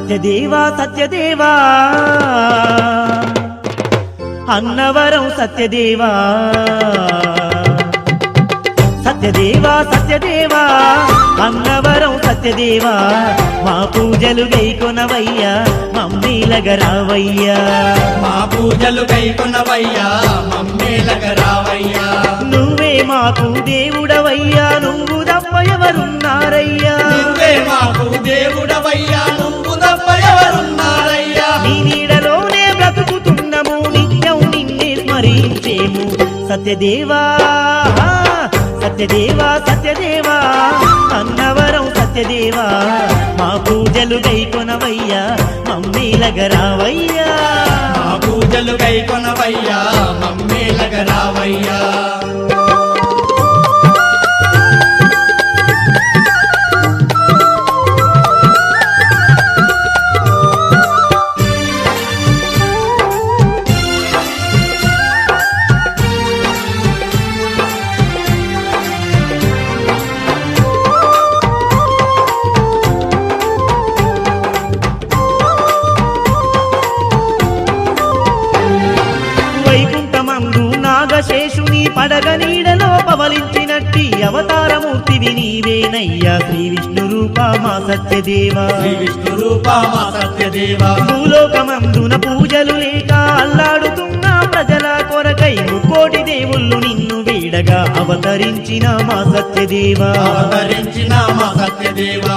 సత్యదేవా సత్యదేవా అన్నవరం సత్యదేవా సత్యదేవా సత్యదేవా అన్నవరం సత్యదేవా మా పూజలు గైకొనవయ్యా మమ్మీలగరావయ్యా మా పూజలు గైకొనవయ్యా మమ్మీలగరావయ్యా నువ్వే మాకు దేవుడవయ్యా నువ్వు తప్ప ఎవరున్నారయ్యా నువ్వే మాకు దేవుడవయ్యా నువ్వు తప్ప ఎవరున్నారయ్యా నీ నీడలోనే బ్రతుకుతున్నాము నిత్యం నిన్నే స్మరించేము సత్యదేవా సత్యదేవా సత్యదేవా అన్నవరం సత్యదేవా మా పూజలు గైకొనవయ్యా మమ్మీలగరావయ్యా మా పూజలు గైకొనవయ్యా మమ్మీలగరావయ్యా వైకుంఠమందు నాగశేషుని పడగ నీడలో పవలించినట్టి అవతారమూర్తివి నీవేనయ్యా శ్రీ విష్ణు రూప మా సత్యదేవా శ్రీ విష్ణు రూప మా సత్యదేవా భూలోకమందున పూజలు లేక అల్లాడుతున్న ప్రజల కొరకై ముక్కోటి దేవుళ్ళు నిన్ను వీడగా అవతరించిన మా సత్యదేవా అవతరించిన మా సత్యదేవా